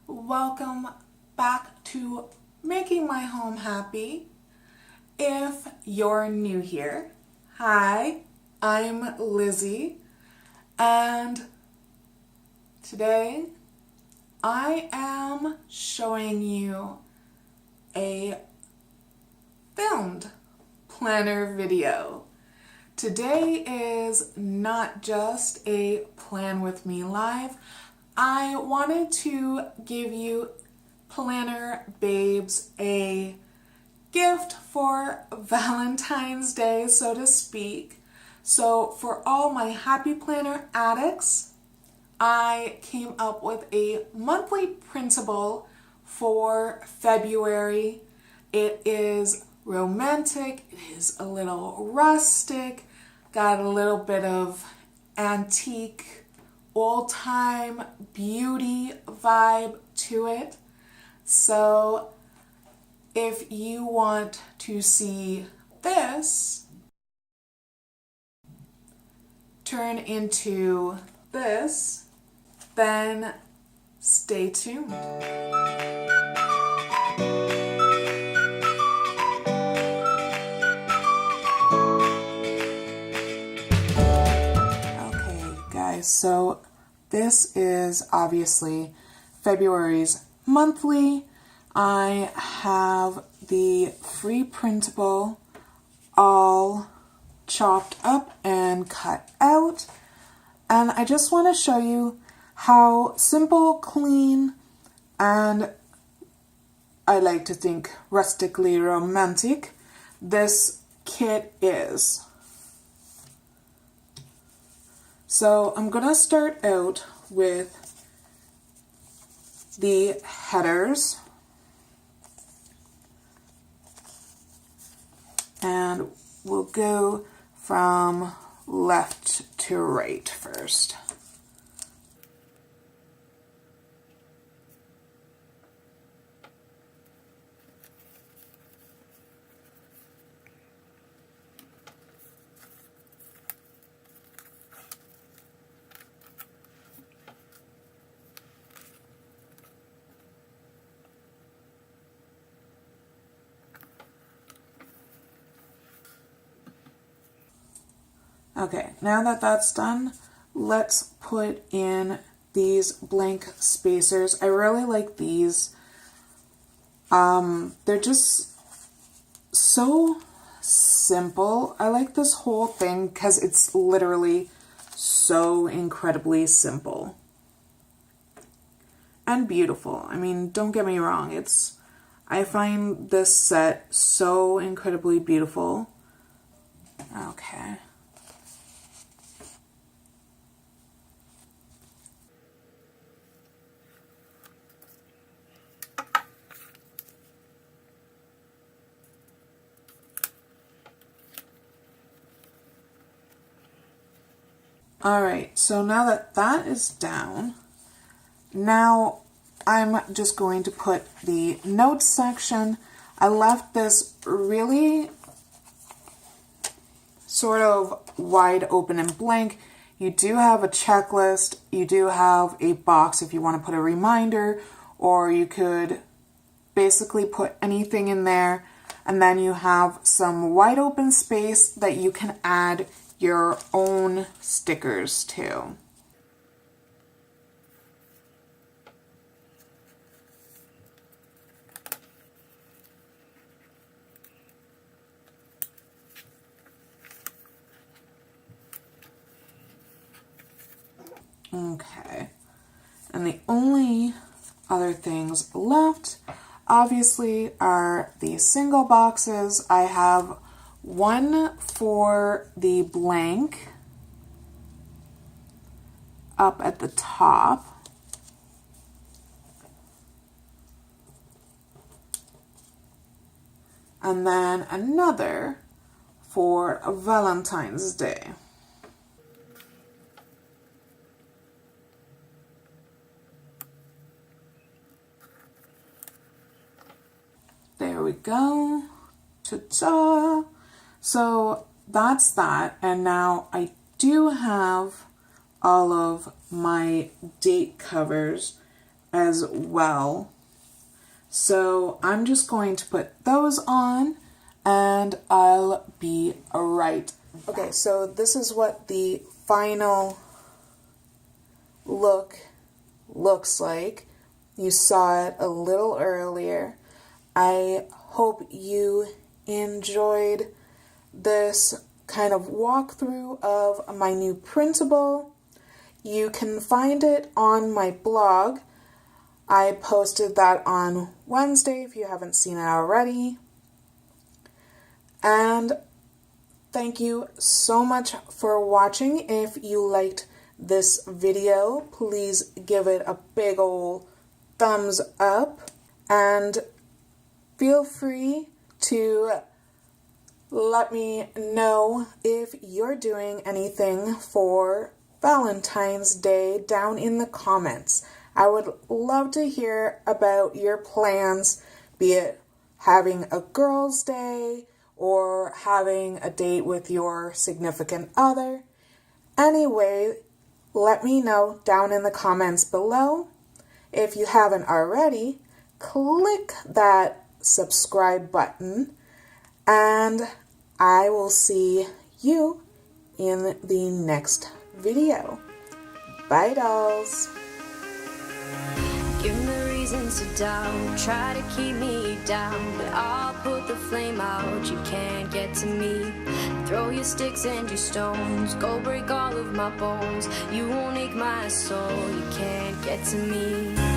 Welcome back to Making My Home Happy. If you're new here, hi, I'm Lizzie, and today I am showing you a filmed planner video. Today is not just a Plan With Me Live. I wanted to give you planner babes a gift for Valentine's Day, so to speak. So for all my happy planner addicts, I came up with a monthly printable for February. It is romantic, it is a little rustic, got a little bit of antique, old-time beauty vibe to it. So if you want to see this turn into this, then stay tuned. Okay, guys, so this is obviously February's monthly. I have the free printable all chopped up and cut out. And I just want to show you how simple, clean, and I like to think rustically romantic this kit is. So I'm gonna start out with the headers, and we'll go from left to right first. Okay, now that that's done, let's put in these blank spacers. I really like these. They're just so simple. I like this whole thing because it's literally so incredibly simple and beautiful. I mean, don't get me wrong, I find this set so incredibly beautiful. Okay. Alright, so now that that is down, now I'm just going to put the notes section. I left this really sort of wide open and blank. You do have a checklist, you do have a box if you want to put a reminder, or you could basically put anything in there, and then you have some wide open space that you can add your own stickers to. Okay, and the only other things left obviously are the single boxes. I have one for the blank up at the top, and then another for Valentine's Day. There we go. Ta-da! So that's that, and now I do have all of my date covers as well. So I'm just going to put those on and I'll be right back. Okay, so this is what the final look looks like. You saw it a little earlier. I hope you enjoyed this kind of walkthrough of my new printable. You can find it on my blog. I posted that on Wednesday if you haven't seen it already. And thank you so much for watching. If you liked this video, please give it a big ol' thumbs up and feel free to let me know if you're doing anything for Valentine's Day down in the comments. I would love to hear about your plans, be it having a girls' day or having a date with your significant other. Anyway, let me know down in the comments below. If you haven't already, click that subscribe button and I will see you in the next video. Bye, dolls. Give me reasons to doubt, try to keep me down, but I'll put the flame out, you can't get to me. Throw your sticks and your stones, go break all of my bones, you won't ache my soul, you can't get to me.